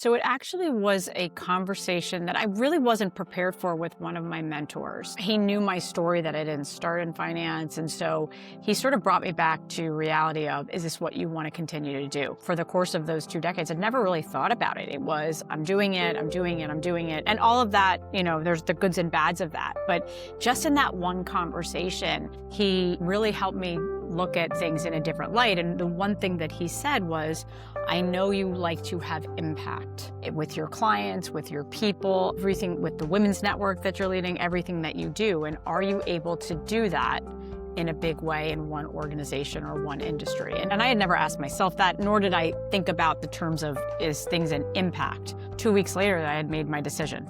So it actually was a conversation that I really wasn't prepared for with one of my mentors. He knew my story that I didn't start in finance. And so he sort of brought me back to reality of, is this what you want to continue to do? For the course of those 2 decades, I'd never really thought about it. It was, I'm doing it, I'm doing it, I'm doing it. And all of that, there's the goods and bads of that. But just in that one conversation, he really helped me look at things in a different light. And the one thing that he said was, I know you like to have impact with your clients, with your people, everything with the women's network that you're leading, everything that you do. And are you able to do that in a big way in one organization or one industry? And I had never asked myself that, nor did I think about the terms of, is things an impact? 2 weeks later, I had made my decision.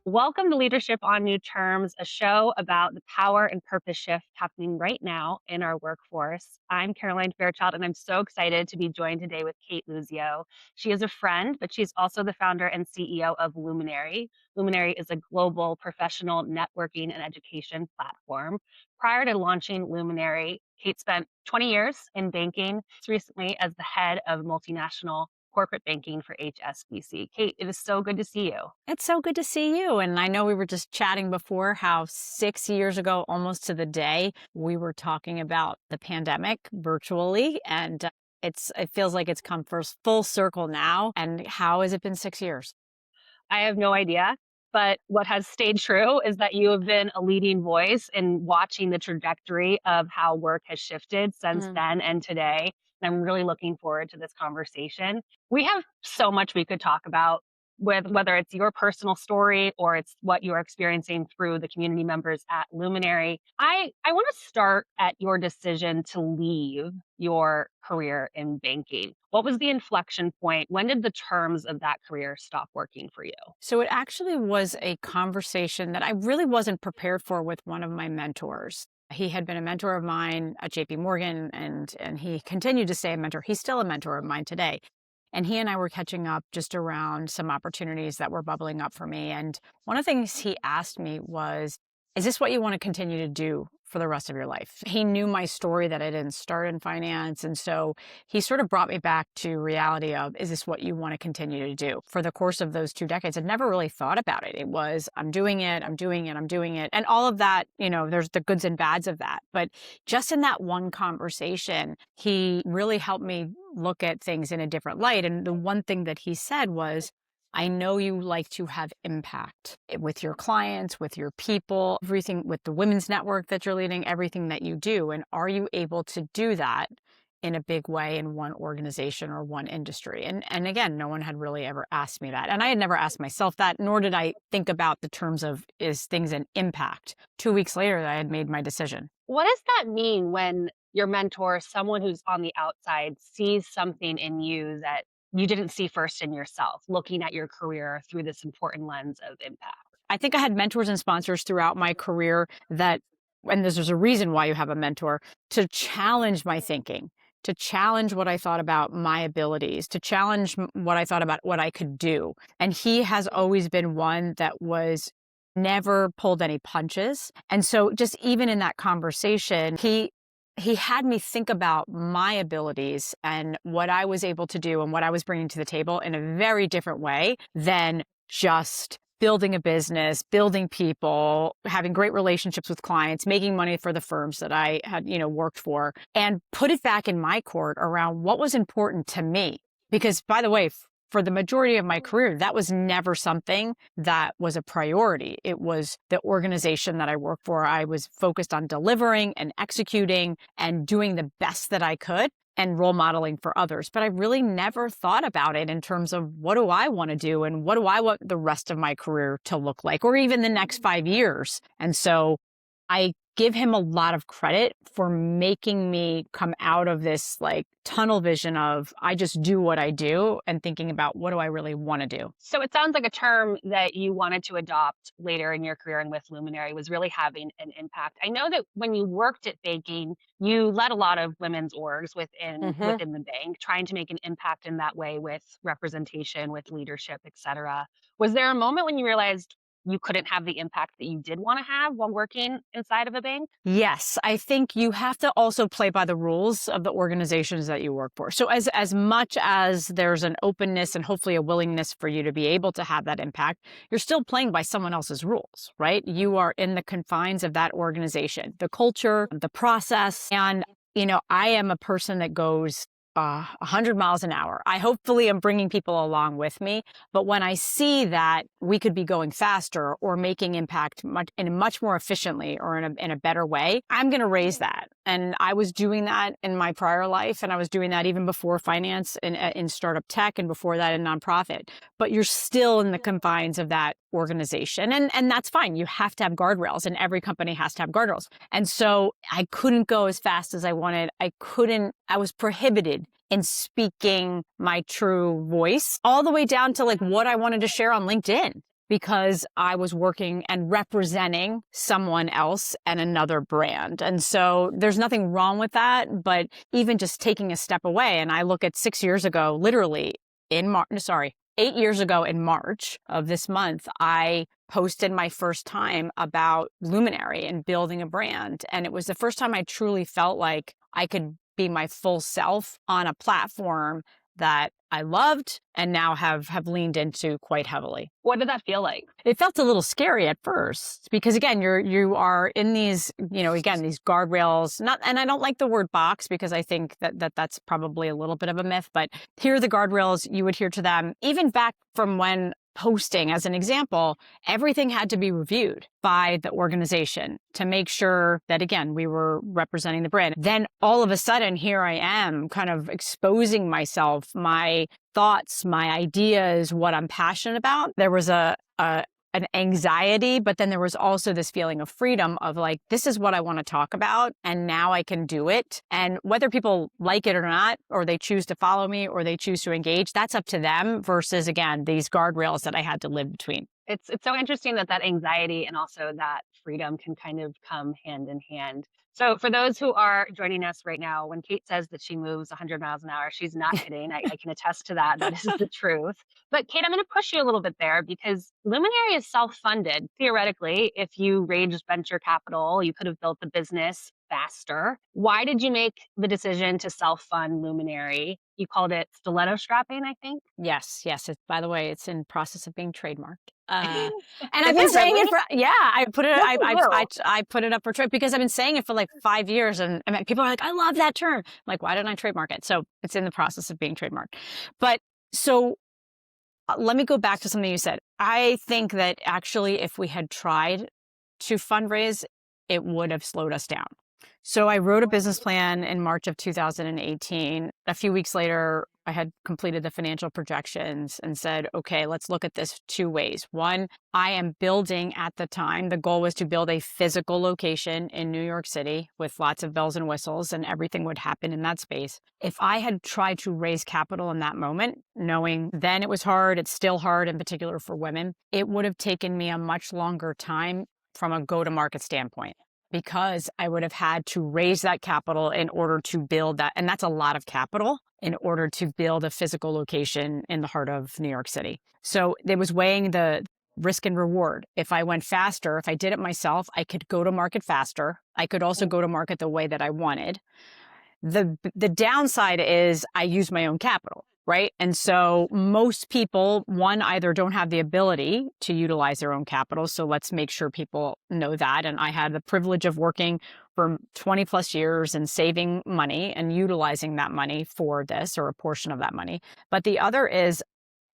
Welcome to Leadership on New Terms, a show about the power and purpose shift happening right now in our workforce. I'm Caroline Fairchild, and I'm so excited to be joined today with Cate Luzio. She is a friend, but she's also the founder and CEO of Luminary. Luminary is a global professional networking and education platform. Prior to launching Luminary, Cate spent 20 years in banking, recently as the head of multinational corporate banking for HSBC. Cate, it is so good to see you. It's so good to see you. And I know we were just chatting before how 6 years ago, almost to the day, we were talking about the pandemic virtually. And it feels like it's come full circle now. And how has it been 6 years? I have no idea. But what has stayed true is that you have been a leading voice in watching the trajectory of how work has shifted since Mm. then and today. And I'm really looking forward to this conversation. We have so much we could talk about with whether it's your personal story or it's what you're experiencing through the community members at Luminary. I want to start at your decision to leave your career in banking. What was the inflection point? When did the terms of that career stop working for you? So it actually was a conversation that I really wasn't prepared for with one of my mentors. He had been a mentor of mine at JP Morgan, and he continued to stay a mentor. He's still a mentor of mine today. And he and I were catching up just around some opportunities that were bubbling up for me. And one of the things he asked me was, is this what you want to continue to do for the rest of your life? He knew my story that I didn't start in finance. And so he sort of brought me back to reality of, is this what you want to continue to do? For the course of those 2 decades, I'd never really thought about it. It was, I'm doing it, I'm doing it, I'm doing it. And all of that, there's the goods and bads of that. But just in that one conversation, he really helped me look at things in a different light. And the one thing that he said was, I know you like to have impact with your clients, with your people, everything with the women's network that you're leading, everything that you do. And are you able to do that in a big way in one organization or one industry? And again, no one had really ever asked me that. And I had never asked myself that, nor did I think about the terms of, is things an impact? 2 weeks later, I had made my decision. What does that mean when your mentor, someone who's on the outside, sees something in you that you didn't see first in yourself, looking at your career through this important lens of impact? I think I had mentors and sponsors throughout my career that, and there's a reason why you have a mentor, to challenge my thinking, to challenge what I thought about my abilities, to challenge what I thought about what I could do. And he has always been one that was never pulled any punches. And so just even in that conversation, he had me think about my abilities and what I was able to do and what I was bringing to the table in a very different way than just building a business, building people, having great relationships with clients, making money for the firms that I had, worked for, and put it back in my court around what was important to me. Because by the way, for the majority of my career, that was never something that was a priority. It was the organization that I worked for. I was focused on delivering and executing and doing the best that I could and role modeling for others. But I really never thought about it in terms of, what do I want to do and what do I want the rest of my career to look like, or even the next 5 years. And so I give him a lot of credit for making me come out of this like tunnel vision of, I just do what I do, and thinking about, what do I really want to do? So it sounds like a term that you wanted to adopt later in your career and with Luminary was really having an impact. I know that when you worked at banking, you led a lot of women's orgs within Hmm. within the bank, trying to make an impact in that way with representation, with leadership, et cetera. Was there a moment when you realized you couldn't have the impact that you did want to have while working inside of a bank? Yes, I think you have to also play by the rules of the organizations that you work for. So as much as there's an openness and hopefully a willingness for you to be able to have that impact, you're still playing by someone else's rules, right? You are in the confines of that organization, the culture, the process. And, I am a person that goes 100 miles an hour. I hopefully am bringing people along with me. But when I see that we could be going faster or making impact much more efficiently or in a better way, I'm going to raise that. And I was doing that in my prior life, and I was doing that even before finance and in startup tech, and before that in nonprofit. But you're still in the confines of that organization, and that's fine. You have to have guardrails, and every company has to have guardrails. And so I couldn't go as fast as I wanted. I was prohibited in speaking my true voice, all the way down to like what I wanted to share on LinkedIn, because I was working and representing someone else and another brand. And so there's nothing wrong with that, but even just taking a step away. And I look at 6 years ago, literally 8 years ago in March of this month, I posted my first time about Luminary and building a brand. And it was the first time I truly felt like I could be my full self on a platform that I loved and now have leaned into quite heavily. What did that feel like? It felt a little scary at first because again, you are in these, these guardrails, and I don't like the word box because I think that's probably a little bit of a myth, but here are the guardrails, you adhere to them. Even back from when posting, as an example, everything had to be reviewed by the organization to make sure that, again, we were representing the brand. Then all of a sudden, here I am kind of exposing myself, my thoughts, my ideas, what I'm passionate about. There was an anxiety, but then there was also this feeling of freedom of like, this is what I want to talk about, and now I can do it. And whether people like it or not, or they choose to follow me or they choose to engage, that's up to them versus, again, these guardrails that I had to live between. It's so interesting that anxiety and also that freedom can kind of come hand in hand. So for those who are joining us right now, when Cate says that she moves 100 miles an hour, she's not kidding. I can attest to that. That is the truth. But Cate, I'm going to push you a little bit there because Luminary is self-funded. Theoretically, if you raised venture capital, you could have built the business faster. Why did you make the decision to self-fund Luminary? You called it stiletto strapping, I think. Yes. By the way, it's in process of being trademarked. And I've Is been it saying it really? for, I put it, Good for you. I put it up for trade because I've been saying it for like 5 years, and people are like, I love that term. I'm like, why didn't I trademark it? So it's in the process of being trademarked. But so let me go back to something you said. I think that actually, if we had tried to fundraise, it would have slowed us down. So I wrote a business plan in March of 2018. A few weeks later, I had completed the financial projections and said, okay, let's look at this two ways. One, I am building at the time, the goal was to build a physical location in New York City with lots of bells and whistles, and everything would happen in that space. If I had tried to raise capital in that moment, knowing then it was hard, it's still hard, in particular for women, it would have taken me a much longer time from a go-to-market standpoint, because I would have had to raise that capital in order to build that. And that's a lot of capital in order to build a physical location in the heart of New York City. So it was weighing the risk and reward. If I went faster, if I did it myself, I could go to market faster. I could also go to market the way that I wanted. The downside is I use my own capital, right? And so most people, one, either don't have the ability to utilize their own capital. So let's make sure people know that. And I had the privilege of working for 20 plus years and saving money and utilizing that money for this, or a portion of that money. But the other is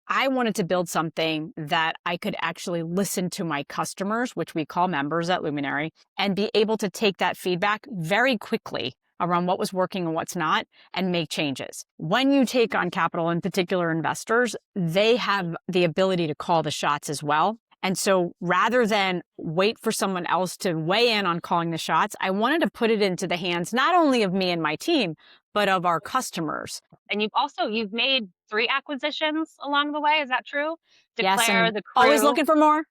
I wanted to build something that I could actually listen to my customers, which we call members at Luminary, and be able to take that feedback very quickly around what was working and what's not, and make changes. When you take on capital, in particular investors, they have the ability to call the shots as well. And so rather than wait for someone else to weigh in on calling the shots, I wanted to put it into the hands not only of me and my team, but of our customers. And you've made 3 acquisitions along the way. Is that true? Yes, Declare, and The always Crew. looking for more.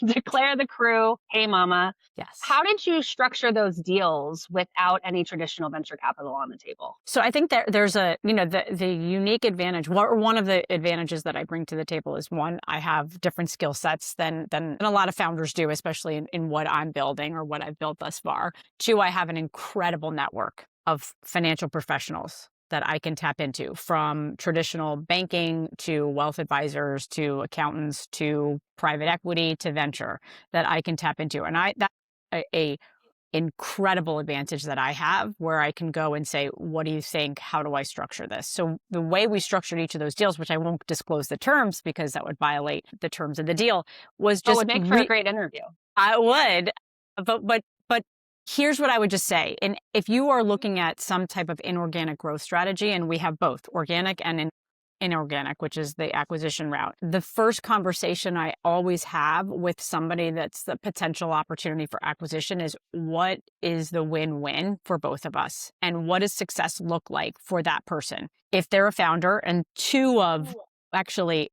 declare the crew, hey mama. Yes. How did you structure those deals without any traditional venture capital on the table? So I think there's a, the unique advantage, or one of the advantages that I bring to the table is, one, I have different skill sets than a lot of founders do, especially in what I'm building or what I've built thus far. Two, I have an incredible network of financial professionals that I can tap into, from traditional banking to wealth advisors to accountants to private equity to venture, that I can tap into. And that's a incredible advantage that I have, where I can go and say, what do you think? How do I structure this? So the way we structured each of those deals, which I won't disclose the terms because that would violate the terms of the deal, was Oh, it just would make for a great interview. I would, but here's what I would just say. And if you are looking at some type of inorganic growth strategy, and we have both organic and inorganic, which is the acquisition route, the first conversation I always have with somebody that's the potential opportunity for acquisition is, what is the win-win for both of us? And what does success look like for that person? If they're a founder, and actually,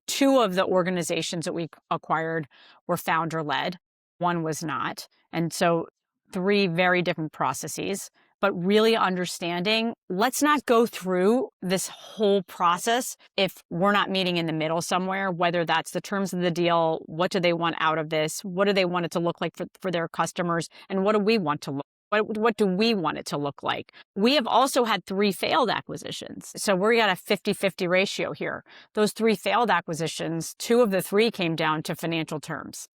two of the organizations that we acquired were founder-led, one was not. And so three very different processes, but really understanding, let's not go through this whole process if we're not meeting in the middle somewhere, whether that's the terms of the deal, what do they want out of this, what do they want it to look like for their customers, and what do we want to look what do we want it to look like? We have also had three failed acquisitions. So we're at a 50-50 ratio here. Those three failed acquisitions, two of the three came down to financial terms.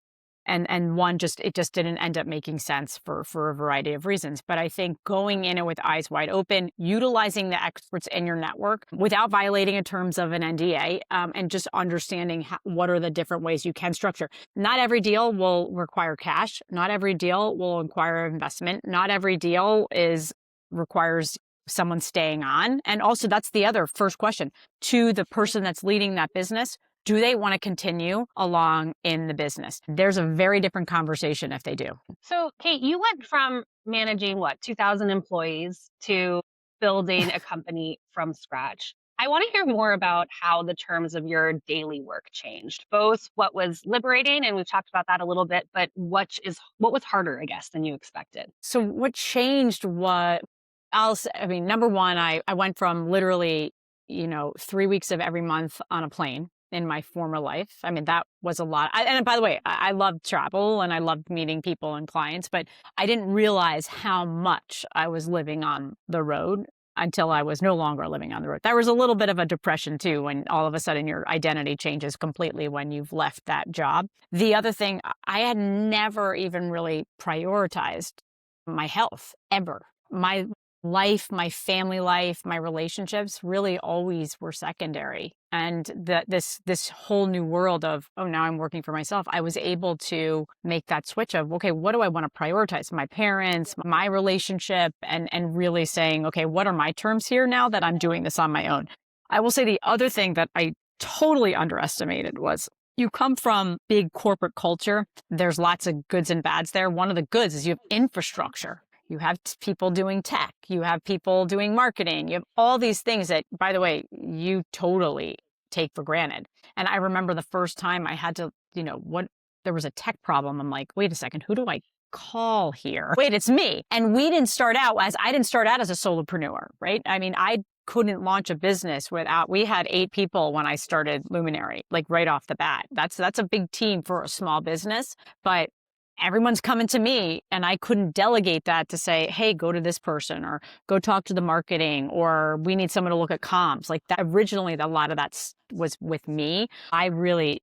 And one it just didn't end up making sense for a variety of reasons. But I think going in it with eyes wide open, utilizing the experts in your network without violating in terms of an NDA, and just understanding what are the different ways you can structure. Not every deal will require cash. Not every deal will require investment. Not every deal requires someone staying on. And also, that's the other first question to the person that's leading that business. Do they want to continue along in the business? There's a very different conversation if they do. So, Cate, you went from managing 2,000 employees to building a company from scratch. I want to hear more about how the terms of your daily work changed, both what was liberating, and we've talked about that a little bit, but what was harder, I guess, than you expected? So what changed, number one, I went from literally, 3 weeks of every month on a plane in my former life. I mean, that was a lot. And by the way, I love travel and I love meeting people and clients, but I didn't realize how much I was living on the road until I was no longer living on the road. There was a little bit of a depression too, when all of a sudden your identity changes completely when you've left that job. The other thing, I had never even really prioritized my health ever. My life, my family life, my relationships really always were secondary. And this whole new world of, oh, now I'm working for myself, I was able to make that switch of, okay, what do I want to prioritize? My parents, my relationship, and really saying, okay, what are my terms here now that I'm doing this on my own? I will say the other thing that I totally underestimated was, you come from big corporate culture. There's lots of goods and bads there. One of the goods is you have infrastructure. You have people doing tech. You have people doing marketing. You have all these things that, by the way, you totally take for granted. And I remember the first time I had to, there was a tech problem. I'm like, wait a second, who do I call here? Wait, it's me. And I didn't start out as a solopreneur, right? I mean, I couldn't launch a business we had 8 people when I started Luminary, like right off the bat. That's a big team for a small business, but everyone's coming to me and I couldn't delegate that to say, hey, go to this person or go talk to the marketing, or we need someone to look at comms. Like that, originally, a lot of that was with me. I really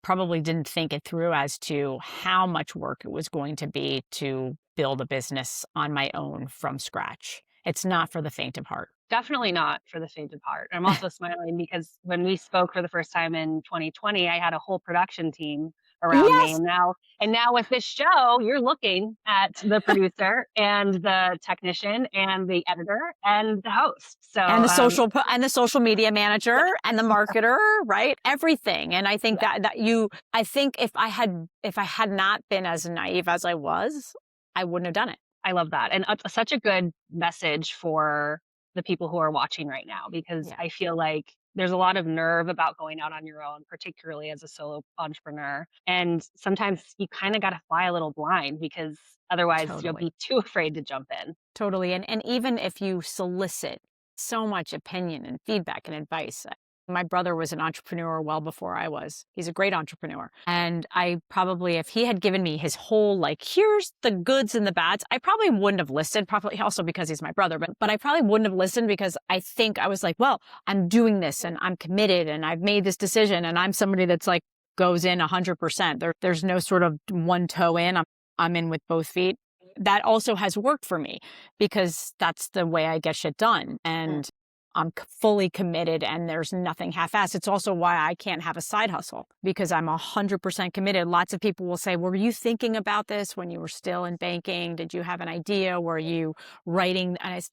probably didn't think it through as to how much work it was going to be to build a business on my own from scratch. It's not for the faint of heart. Definitely not for the faint of heart. I'm also smiling because when we spoke for the first time in 2020, I had a whole production team around me. Yes. And now with this show, you're looking at the producer and the technician and the editor and the host. So and the social media manager and the marketer, right? Everything. And I think I think if I had not been as naive as I was, I wouldn't have done it. I love that. And such a good message for the people who are watching right now, because I feel like there's a lot of nerve about going out on your own, particularly as a solo entrepreneur. And sometimes you kind of got to fly a little blind because otherwise you'll Totally. be too afraid to jump in. Totally. And even if you solicit so much opinion and feedback and advice, my brother was an entrepreneur well before I was. He's a great entrepreneur. And I probably, if he had given me his whole, like, here's the goods and the bads, I probably wouldn't have listened, probably also because he's my brother, but I probably wouldn't have listened because I think I was like, well, I'm doing this and I'm committed and I've made this decision and I'm somebody that's like goes in 100%. There's no sort of one toe in. I'm in with both feet. That also has worked for me because that's the way I get shit done. And I'm fully committed and there's nothing half-assed. It's also why I can't have a side hustle because I'm 100% committed. Lots of people will say, were you thinking about this when you were still in banking? Did you have an idea? Were you writing? And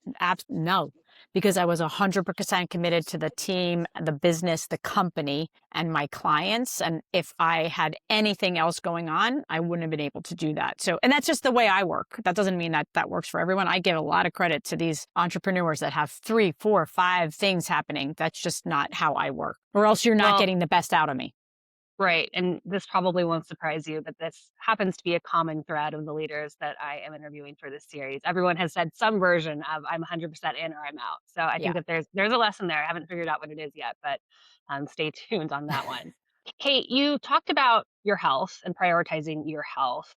no, because I was 100% committed to the team, the business, the company, and my clients. And if I had anything else going on, I wouldn't have been able to do that. So, and that's just the way I work. That doesn't mean that that works for everyone. I give a lot of credit to these entrepreneurs that have 3, 4, 5 things happening. That's just not how I work, or else you're not Well, getting the best out of me. right. And this probably won't surprise you, but this happens to be a common thread of the leaders that I am interviewing for this series. Everyone has said some version of I'm 100% in or I'm out. So I Yeah. think that there's a lesson there. I haven't figured out what it is yet, but stay tuned on that one. Kate, you talked about your health and prioritizing your health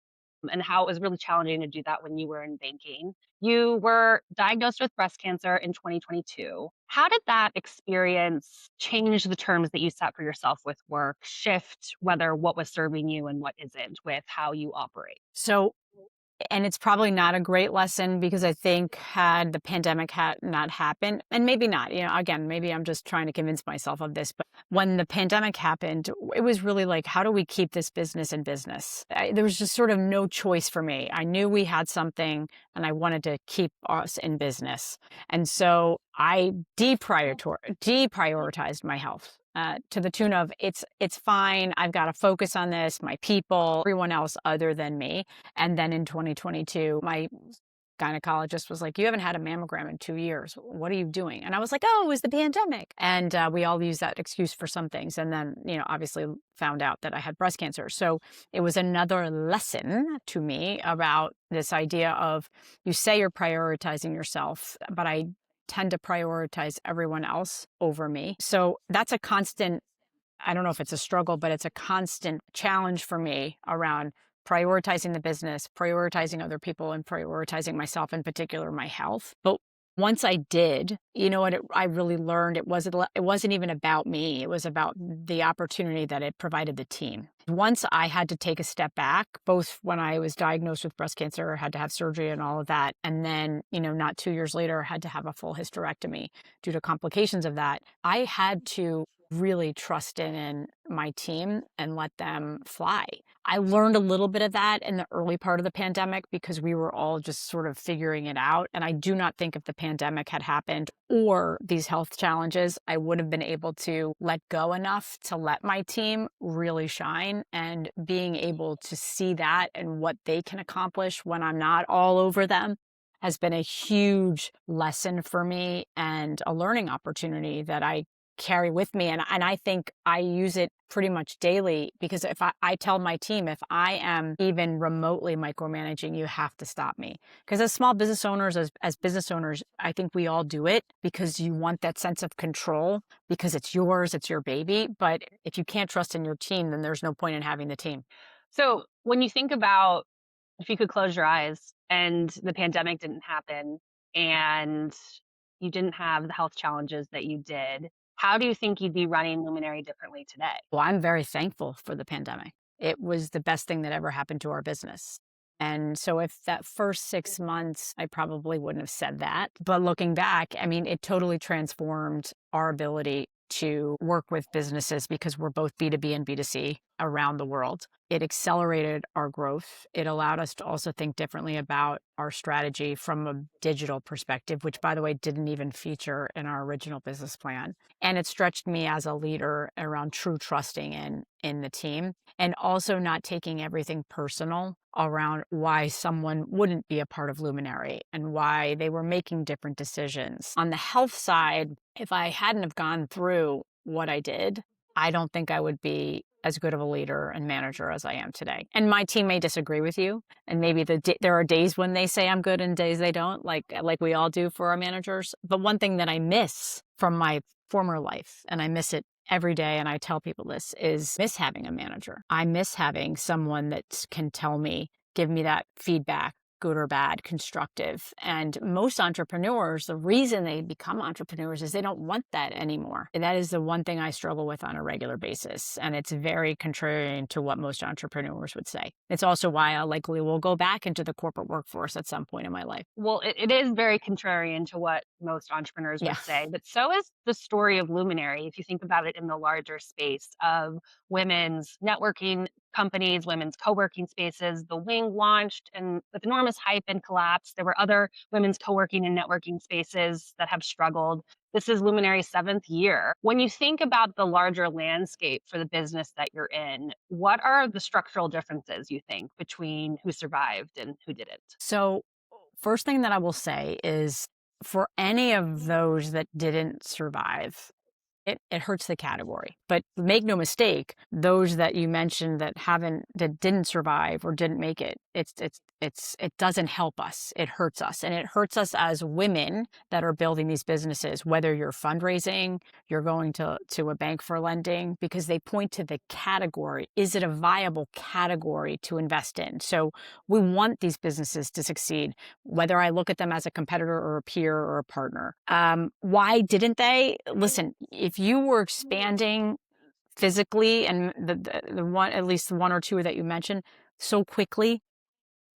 and how it was really challenging to do that when you were in banking. You were diagnosed with breast cancer in 2022. How did that experience change the terms that you set for yourself with work, shift whether what was serving you and what isn't with how you operate? So, and it's probably not a great lesson because I think had the pandemic had not happened, and maybe not, again, maybe I'm just trying to convince myself of this, but when the pandemic happened, it was really like, how do we keep this business in business? There was just sort of no choice for me. I knew we had something and I wanted to keep us in business. And so I deprioritized my health. To the tune of it's fine. I've got to focus on this, my people, everyone else other than me. And then in 2022, my gynecologist was like, you haven't had a mammogram in 2 years. What are you doing? And I was like, oh, it was the pandemic. And we all use that excuse for some things. And then, obviously found out that I had breast cancer. So it was another lesson to me about this idea of you say you're prioritizing yourself, but I tend to prioritize everyone else over me. So that's a constant, I don't know if it's a struggle, but it's a constant challenge for me around prioritizing the business, prioritizing other people, and prioritizing myself, in particular, my health. But once I did, I really learned it wasn't even about me. It was about the opportunity that it provided the team. Once I had to take a step back, both when I was diagnosed with breast cancer, had to have surgery and all of that, and then, not 2 years later, had to have a full hysterectomy due to complications of that. I had to really trust in my team and let them fly. I learned a little bit of that in the early part of the pandemic because we were all just sort of figuring it out. And I do not think if the pandemic had happened or these health challenges, I would have been able to let go enough to let my team really shine. And being able to see that and what they can accomplish when I'm not all over them has been a huge lesson for me and a learning opportunity that I carry with me. And I think I use it pretty much daily because if I tell my team, if I am even remotely micromanaging, you have to stop me. Because as small business owners, as business owners, I think we all do it because you want that sense of control because it's yours, it's your baby. But if you can't trust in your team, then there's no point in having the team. So when you think about if you could close your eyes and the pandemic didn't happen and you didn't have the health challenges that you did, how do you think you'd be running Luminary differently today? Well, I'm very thankful for the pandemic. It was the best thing that ever happened to our business. And so if that first 6 months, I probably wouldn't have said that. But looking back, I mean, it totally transformed our ability to work with businesses because we're both B2B and B2C around the world. It accelerated our growth. It allowed us to also think differently about our strategy from a digital perspective, which, by the way, didn't even feature in our original business plan. And it stretched me as a leader around true trusting in the team and also not taking everything personal around why someone wouldn't be a part of Luminary and why they were making different decisions. On the health side, if I hadn't have gone through what I did, I don't think I would be as good of a leader and manager as I am today. And my team may disagree with you, and maybe there are days when they say I'm good and days they don't, like we all do for our managers. But one thing that I miss from my former life, and I miss it every day, and I tell people this, is miss having a manager. I miss having someone that can tell me, give me that feedback, good or bad, constructive. And most entrepreneurs, the reason they become entrepreneurs is they don't want that anymore. And that is the one thing I struggle with on a regular basis. And it's very contrarian to what most entrepreneurs would say. It's also why I likely will go back into the corporate workforce at some point in my life. Well, it is very contrarian to what most entrepreneurs Yeah. would say, but so is the story of Luminary. If you think about it in the larger space of women's networking companies, women's co-working spaces, the wing launched and with enormous hype and collapse. There were other women's co-working and networking spaces that have struggled. This is Luminary's seventh year. When you think about the larger landscape for the business that you're in, what are the structural differences you think between who survived and who didn't? So, first thing that I will say is for any of those that didn't survive, it hurts the category. But make no mistake, those that you mentioned that didn't survive or didn't make it, it doesn't help us. It hurts us. And it hurts us as women that are building these businesses, whether you're fundraising, you're going to a bank for lending, because they point to the category. Is it a viable category to invest in? So we want these businesses to succeed, whether I look at them as a competitor or a peer or a partner. Why didn't they? Listen, if you were expanding physically and the one, at least the one or two that you mentioned, so quickly,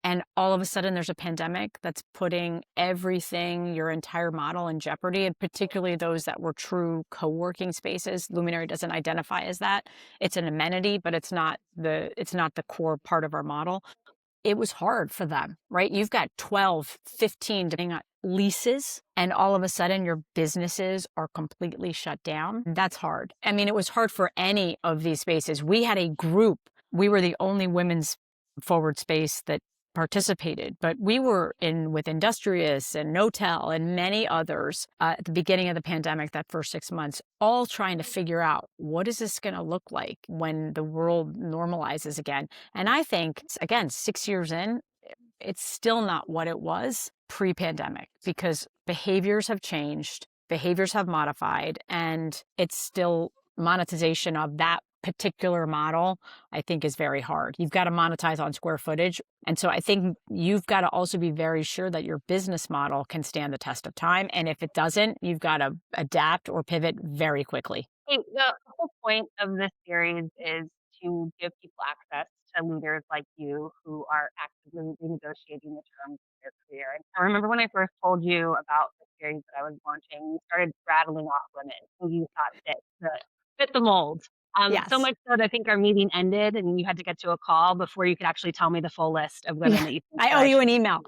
and all of a sudden there's a pandemic that's putting everything, your entire model in jeopardy, and particularly those that were true co-working spaces. Luminary doesn't identify as that. It's an amenity, but it's not the core part of our model. It was hard for them, right? You've got 12, 15 depending on leases, and all of a sudden your businesses are completely shut down. That's hard. I mean, it was hard for any of these spaces. We had a group. We were the only women's forward space that participated, but we were in with Industrious and Notel and many others at the beginning of the pandemic, that first 6 months, all trying to figure out what is this going to look like when the world normalizes again. And I think, again, 6 years in, it's still not what it was pre-pandemic because behaviors have changed, behaviors have modified, and it's still monetization of that particular model, I think, is very hard. You've got to monetize on square footage. And so I think you've got to also be very sure that your business model can stand the test of time. And if it doesn't, you've got to adapt or pivot very quickly. Hey, the whole point of this series is to give people access to leaders like you who are actively renegotiating the terms of their career. And I remember when I first told you about the series that I was launching, you started rattling off women who you thought fit the mold. So Yes. much so that I think our meeting ended and you had to get to a call before you could actually tell me the full list of women Yeah. that you think I that owe I you should. an email.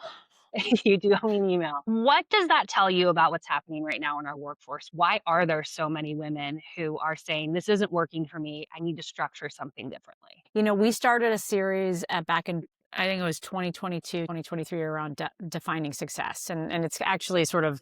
You do owe me an email. What does that tell you about what's happening right now in our workforce? Why are there so many women who are saying, this isn't working for me? I need to structure something differently? We started a series back in, I think it was 2022, 2023, around defining success. And it's actually sort of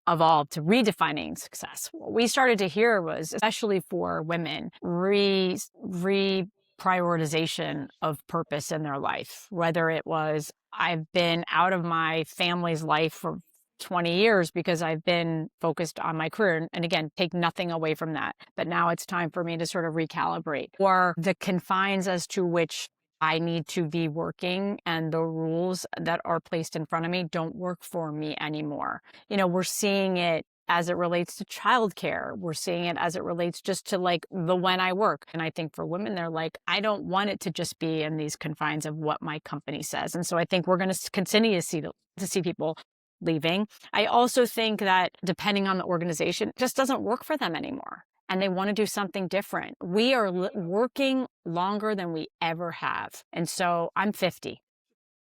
evolved to redefining success. What we started to hear was, especially for women, reprioritization of purpose in their life. Whether it was, I've been out of my family's life for 20 years because I've been focused on my career. And again, take nothing away from that. But now it's time for me to sort of recalibrate, or the confines as to which I need to be working and the rules that are placed in front of me don't work for me anymore. We're seeing it as it relates to childcare. We're seeing it as it relates just to like the when I work. And I think for women, they're like, I don't want it to just be in these confines of what my company says. And so I think we're going to continue to see people leaving. I also think that depending on the organization, it just doesn't work for them anymore. And they want to do something different. We are working longer than we ever have. And so I'm 50.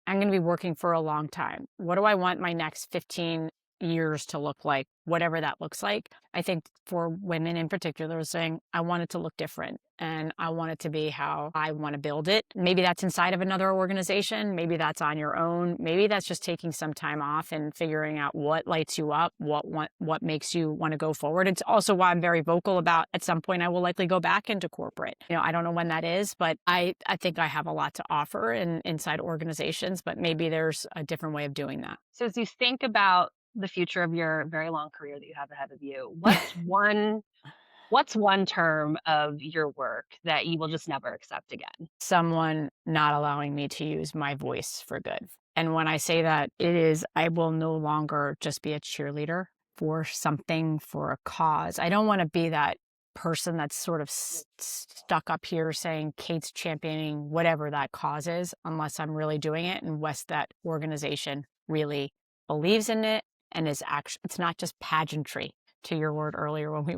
I'm going to be working for a long time. What do I want my next 15 years to look like, whatever that looks like. I think for women in particular, saying, I want it to look different and I want it to be how I want to build it. Maybe that's inside of another organization. Maybe that's on your own. Maybe that's just taking some time off and figuring out what lights you up, what makes you want to go forward. It's also why I'm very vocal about at some point I will likely go back into corporate. I don't know when that is, but I think I have a lot to offer inside organizations, but maybe there's a different way of doing that. So as you think about the future of your very long career that you have ahead of you, what's one term of your work that you will just never accept again? Someone not allowing me to use my voice for good. And when I say that, it is I will no longer just be a cheerleader for something, for a cause. I don't want to be that person that's sort of stuck up here saying Kate's championing whatever that cause is, unless I'm really doing it and West that organization really believes in it and is actually, it's not just pageantry, to your word earlier when we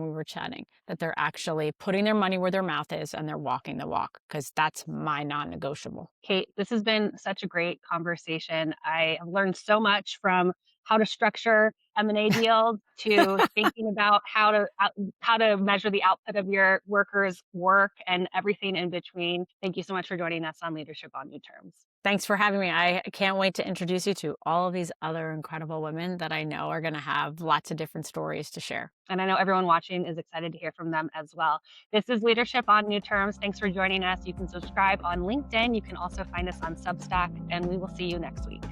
were chatting, that they're actually putting their money where their mouth is and they're walking the walk, because that's my non-negotiable. Kate, this has been such a great conversation. I have learned so much from how to structure M&A deals to thinking about how to measure the output of your workers' work and everything in between. Thank you so much for joining us on Leadership on New Terms. Thanks for having me. I can't wait to introduce you to all of these other incredible women that I know are going to have lots of different stories to share. And I know everyone watching is excited to hear from them as well. This is Leadership on New Terms. Thanks for joining us. You can subscribe on LinkedIn. You can also find us on Substack, and we will see you next week.